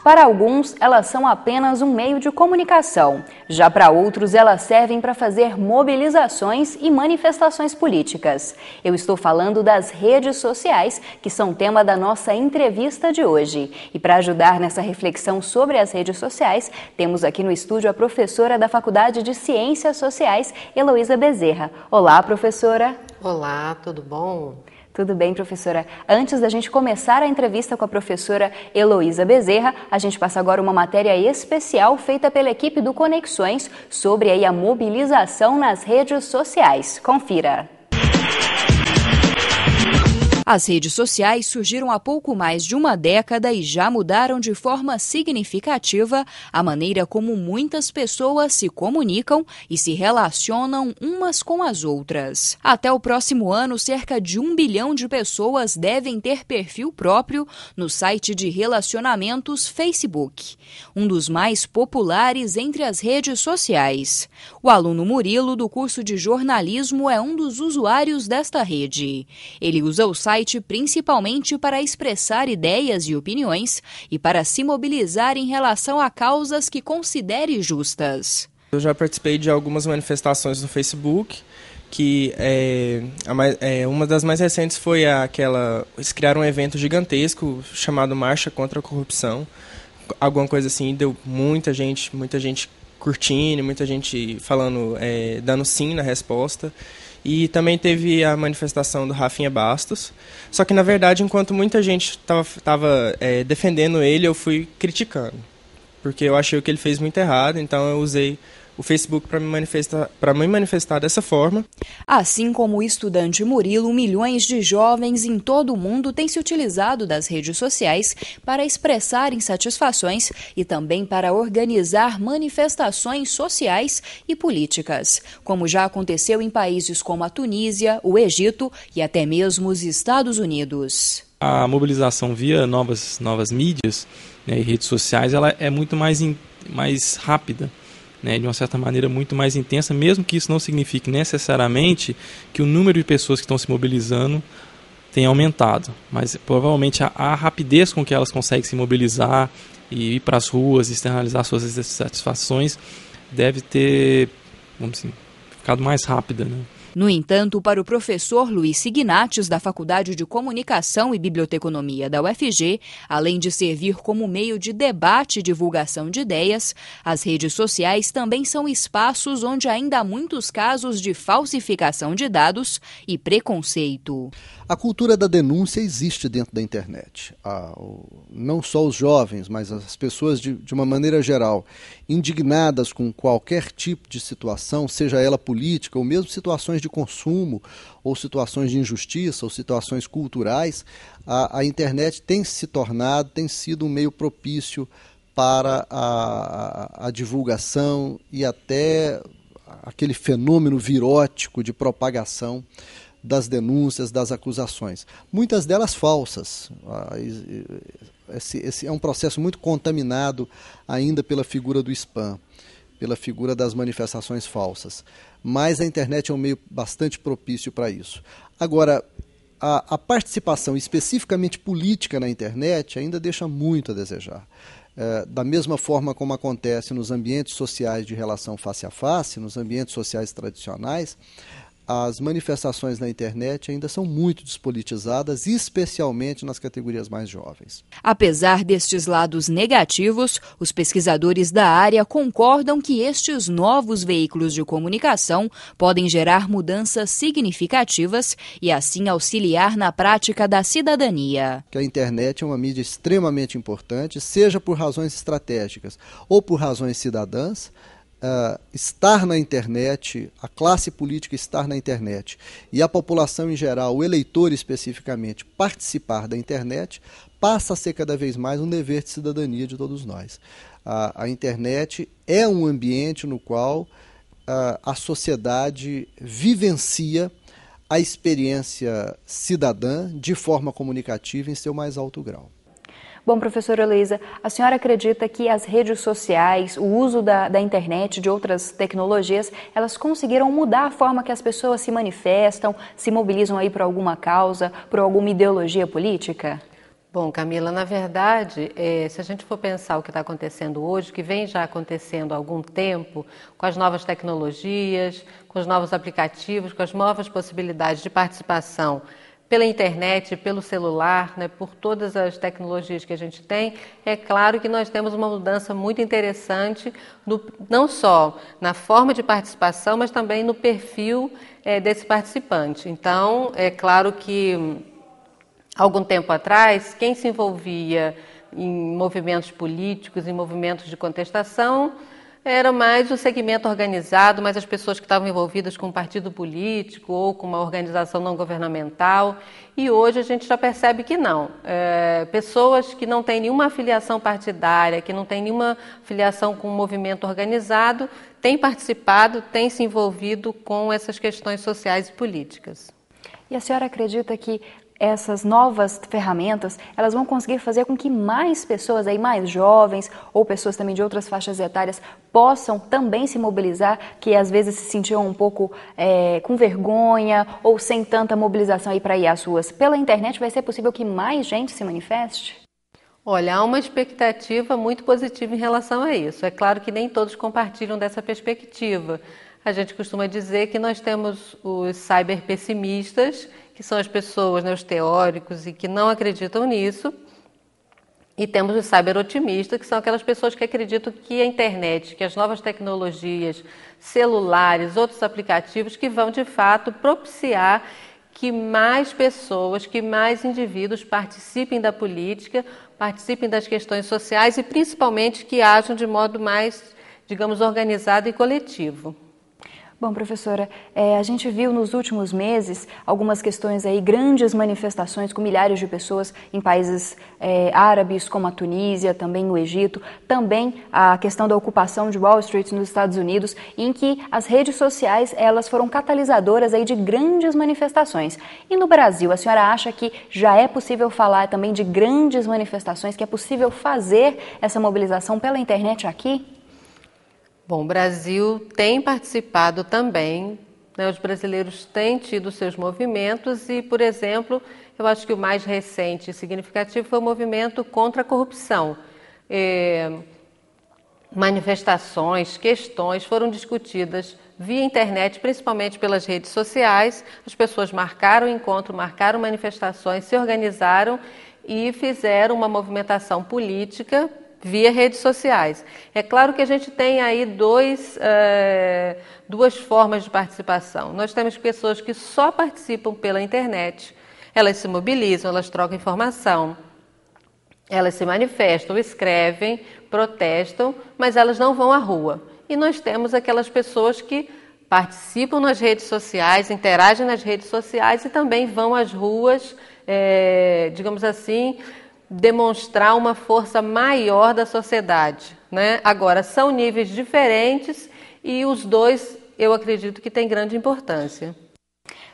Para alguns, elas são apenas um meio de comunicação. Já para outros, elas servem para fazer mobilizações e manifestações políticas. Eu estou falando das redes sociais, que são tema da nossa entrevista de hoje. E para ajudar nessa reflexão sobre as redes sociais, temos aqui no estúdio a professora da Faculdade de Ciências Sociais, Heloísa Bezerra. Olá, professora. Olá, tudo bom? Tudo bem, professora. Antes da gente começar a entrevista com a professora Heloísa Bezerra, a gente passa agora uma matéria especial feita pela equipe do Conexões sobre a mobilização nas redes sociais. Confira. As redes sociais surgiram há pouco mais de uma década e já mudaram de forma significativa a maneira como muitas pessoas se comunicam e se relacionam umas com as outras. Até o próximo ano, cerca de 1 bilhão de pessoas devem ter perfil próprio no site de relacionamentos Facebook, um dos mais populares entre as redes sociais. O aluno Murilo, do curso de jornalismo, é um dos usuários desta rede. Ele usa o site principalmente para expressar ideias e opiniões e para se mobilizar em relação a causas que considere justas. Eu já participei de algumas manifestações no Facebook, que uma das mais recentes foi eles criaram um evento gigantesco chamado Marcha contra a Corrupção, alguma coisa assim, deu muita gente curtindo, muita gente falando, dando sim na resposta. E também teve a manifestação do Rafinha Bastos. Só que, na verdade, enquanto muita gente estava defendendo ele, eu fui criticando. Porque eu achei que ele fez muito errado, então eu usei o Facebook para me manifestar dessa forma. Assim como o estudante Murilo, milhões de jovens em todo o mundo têm se utilizado das redes sociais para expressar insatisfações e também para organizar manifestações sociais e políticas, como já aconteceu em países como a Tunísia, o Egito e até mesmo os Estados Unidos. A mobilização via novas mídias, né, e redes sociais, ela é muito mais rápida, né, de uma certa maneira muito mais intensa, mesmo que isso não signifique necessariamente que o número de pessoas que estão se mobilizando tenha aumentado. Mas provavelmente a rapidez com que elas conseguem se mobilizar e ir para as ruas, externalizar suas insatisfações, deve ter, vamos dizer, ficado mais rápida, né? No entanto, para o professor Luiz Signatis, da Faculdade de Comunicação e Biblioteconomia da UFG, além de servir como meio de debate e divulgação de ideias, as redes sociais também são espaços onde ainda há muitos casos de falsificação de dados e preconceito. A cultura da denúncia existe dentro da internet. Não só os jovens, mas as pessoas de uma maneira geral, indignadas com qualquer tipo de situação, seja ela política ou mesmo situações de consumo, ou situações de injustiça, ou situações culturais, a internet tem sido um meio propício para a divulgação e até aquele fenômeno virótico de propagação das denúncias, das acusações. Muitas delas falsas. Esse é um processo muito contaminado ainda pela figura do spam, pela figura das manifestações falsas. Mas a internet é um meio bastante propício para isso. Agora, a participação especificamente política na internet ainda deixa muito a desejar. Da mesma forma como acontece nos ambientes sociais de relação face a face, nos ambientes sociais tradicionais, as manifestações na internet ainda são muito despolitizadas, especialmente nas categorias mais jovens. Apesar destes lados negativos, os pesquisadores da área concordam que estes novos veículos de comunicação podem gerar mudanças significativas e assim auxiliar na prática da cidadania. Que a internet é uma mídia extremamente importante, seja por razões estratégicas ou por razões cidadãs. Estar na internet, a classe política estar na internet e a população em geral, o eleitor especificamente, participar da internet, passa a ser cada vez mais um dever de cidadania de todos nós. A internet é um ambiente no qual a sociedade vivencia a experiência cidadã de forma comunicativa em seu mais alto grau. Bom, professora Heloísa, a senhora acredita que as redes sociais, o uso da internet, de outras tecnologias, elas conseguiram mudar a forma que as pessoas se manifestam, se mobilizam aí por alguma causa, por alguma ideologia política? Bom, Camila, na verdade, se a gente for pensar o que está acontecendo hoje, que vem já acontecendo há algum tempo, com as novas tecnologias, com os novos aplicativos, com as novas possibilidades de participação pela internet, pelo celular, né, por todas as tecnologias que a gente tem, é claro que nós temos uma mudança muito interessante, não só na forma de participação, mas também no perfil desse participante. Então, é claro que algum tempo atrás, quem se envolvia em movimentos políticos, em movimentos de contestação, era mais o segmento organizado, mais as pessoas que estavam envolvidas com um partido político ou com uma organização não governamental. E hoje a gente já percebe que não. Pessoas que não têm nenhuma afiliação partidária, que não têm nenhuma filiação com um movimento organizado, têm participado, têm se envolvido com essas questões sociais e políticas. E a senhora acredita que essas novas ferramentas, elas vão conseguir fazer com que mais pessoas, aí, mais jovens ou pessoas também de outras faixas etárias possam também se mobilizar, que às vezes se sentiam um pouco com vergonha ou sem tanta mobilização aí para ir às ruas? Pela internet vai ser possível que mais gente se manifeste? Olha, há uma expectativa muito positiva em relação a isso. É claro que nem todos compartilham dessa perspectiva. A gente costuma dizer que nós temos os cyberpessimistas, que são as pessoas, né, os teóricos, e que não acreditam nisso, e temos os cyberotimistas, que são aquelas pessoas que acreditam que a internet, que as novas tecnologias, celulares, outros aplicativos, que vão de fato propiciar que mais pessoas, que mais indivíduos participem da política, participem das questões sociais e principalmente que ajam de modo mais, digamos, organizado e coletivo. Bom, professora, a gente viu nos últimos meses algumas questões aí, grandes manifestações com milhares de pessoas em países árabes, como a Tunísia, também o Egito, também a questão da ocupação de Wall Street nos Estados Unidos, em que as redes sociais, elas foram catalisadoras aí de grandes manifestações. E no Brasil, a senhora acha que já é possível falar também de grandes manifestações, que é possível fazer essa mobilização pela internet aqui? Bom, o Brasil tem participado também, né, os brasileiros têm tido seus movimentos e, por exemplo, eu acho que o mais recente e significativo foi o movimento contra a corrupção. Manifestações, questões foram discutidas via internet, principalmente pelas redes sociais. As pessoas marcaram encontro, marcaram manifestações, se organizaram e fizeram uma movimentação política via redes sociais. É claro que a gente tem aí duas formas de participação. Nós temos pessoas que só participam pela internet, elas se mobilizam, elas trocam informação, elas se manifestam, escrevem, protestam, mas elas não vão à rua. E nós temos aquelas pessoas que participam nas redes sociais, interagem nas redes sociais e também vão às ruas, digamos assim, demonstrar uma força maior da sociedade, né? Agora, são níveis diferentes e os dois, eu acredito que têm grande importância.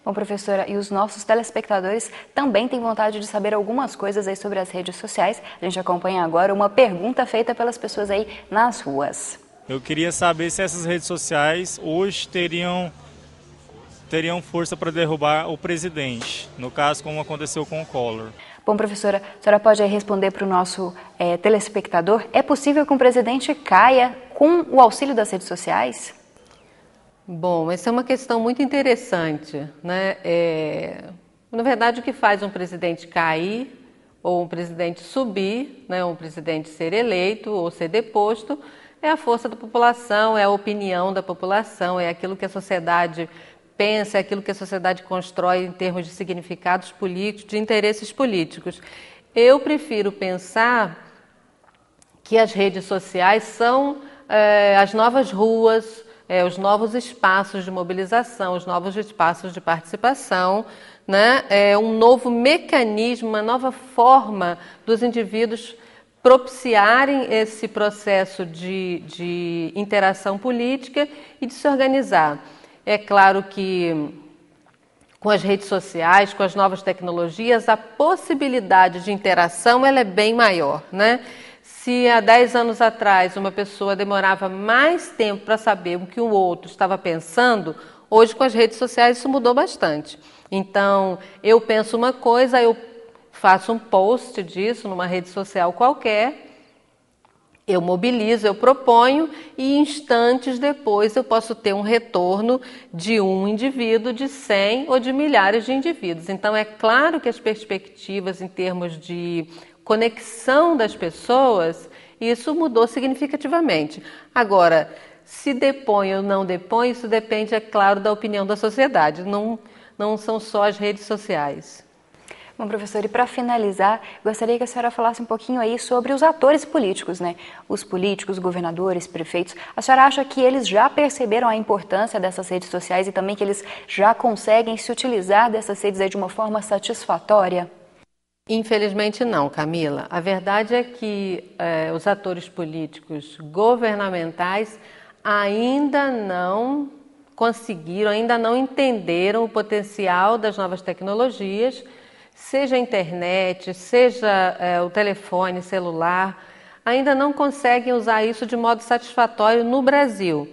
Bom, professora, e os nossos telespectadores também têm vontade de saber algumas coisas aí sobre as redes sociais. A gente acompanha agora uma pergunta feita pelas pessoas aí nas ruas. Eu queria saber se essas redes sociais hoje teriam força para derrubar o presidente, no caso como aconteceu com o Collor. Bom, professora, a senhora pode aí responder para o nosso telespectador, é possível que um presidente caia com o auxílio das redes sociais? Bom, essa é uma questão muito interessante, né? Na verdade, o que faz um presidente cair ou um presidente subir, né, um presidente ser eleito ou ser deposto, é a força da população, é a opinião da população, é aquilo que a sociedade pensa, é aquilo que a sociedade constrói em termos de significados políticos, de interesses políticos. Eu prefiro pensar que as redes sociais são as novas ruas, os novos espaços de mobilização, os novos espaços de participação, né? Um novo mecanismo, uma nova forma dos indivíduos propiciarem esse processo de interação política e de se organizar. É claro que com as redes sociais, com as novas tecnologias, a possibilidade de interação ela é bem maior, né? Se há 10 anos atrás uma pessoa demorava mais tempo para saber o que o outro estava pensando, hoje com as redes sociais isso mudou bastante. Então, eu penso uma coisa, eu faço um post disso numa rede social qualquer, eu mobilizo, eu proponho e instantes depois eu posso ter um retorno de um indivíduo, de 100 ou de milhares de indivíduos. Então é claro que as perspectivas em termos de conexão das pessoas, isso mudou significativamente. Agora, se depõe ou não depõe, isso depende, é claro, da opinião da sociedade, não são só as redes sociais. Bom, professor, e para finalizar, gostaria que a senhora falasse um pouquinho aí sobre os atores políticos, né? Os políticos, governadores, prefeitos. A senhora acha que eles já perceberam a importância dessas redes sociais e também que eles já conseguem se utilizar dessas redes aí de uma forma satisfatória? Infelizmente não, Camila. A verdade é que os atores políticos governamentais ainda não conseguiram, ainda não entenderam o potencial das novas tecnologias, seja a internet, seja o telefone celular, ainda não conseguem usar isso de modo satisfatório no Brasil.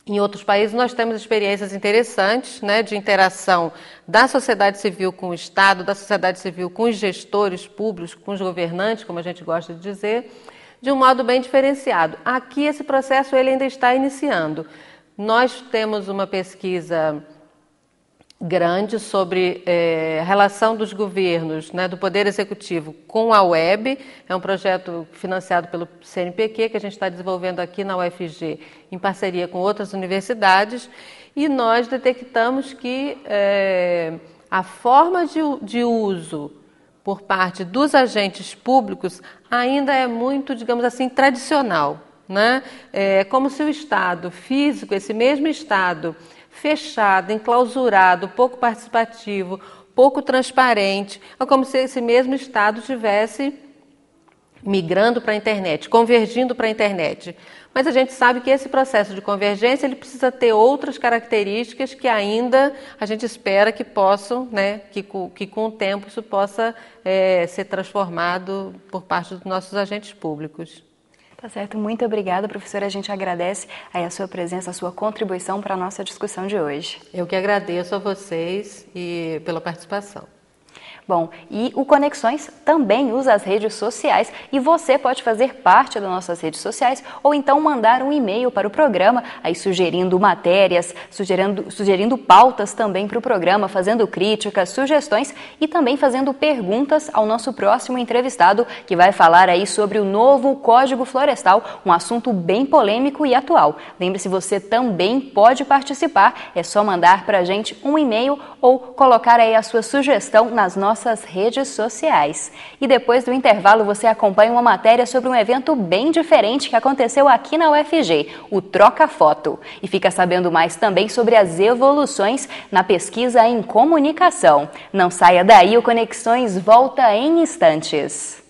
Em outros países nós temos experiências interessantes, né, de interação da sociedade civil com o Estado, da sociedade civil com os gestores públicos, com os governantes, como a gente gosta de dizer, de um modo bem diferenciado. Aqui esse processo ele ainda está iniciando. Nós temos uma pesquisa grande sobre a relação dos governos, né, do Poder Executivo com a web. É um projeto financiado pelo CNPq, que a gente está desenvolvendo aqui na UFG, em parceria com outras universidades, e nós detectamos que a forma de uso por parte dos agentes públicos ainda é muito, digamos assim, tradicional, né? É como se o Estado físico, esse mesmo Estado fechado, enclausurado, pouco participativo, pouco transparente, é como se esse mesmo Estado estivesse migrando para a internet, convergindo para a internet. Mas a gente sabe que esse processo de convergência ele precisa ter outras características que ainda a gente espera que possam, né, que com o tempo isso possa ser transformado por parte dos nossos agentes públicos. Tá certo, muito obrigada, professora. A gente agradece aí a sua presença, a sua contribuição para a nossa discussão de hoje. Eu que agradeço a vocês e pela participação. Bom, e o Conexões também usa as redes sociais e você pode fazer parte das nossas redes sociais ou então mandar um e-mail para o programa, aí sugerindo matérias, sugerindo pautas também para o programa, fazendo críticas, sugestões e também fazendo perguntas ao nosso próximo entrevistado que vai falar aí sobre o novo Código Florestal, um assunto bem polêmico e atual. Lembre-se, você também pode participar, é só mandar para a gente um e-mail ou colocar aí a sua sugestão nas nossas redes sociais. E depois do intervalo você acompanha uma matéria sobre um evento bem diferente que aconteceu aqui na UFG, o Troca Foto. E fica sabendo mais também sobre as evoluções na pesquisa em comunicação. Não saia daí, o Conexões volta em instantes.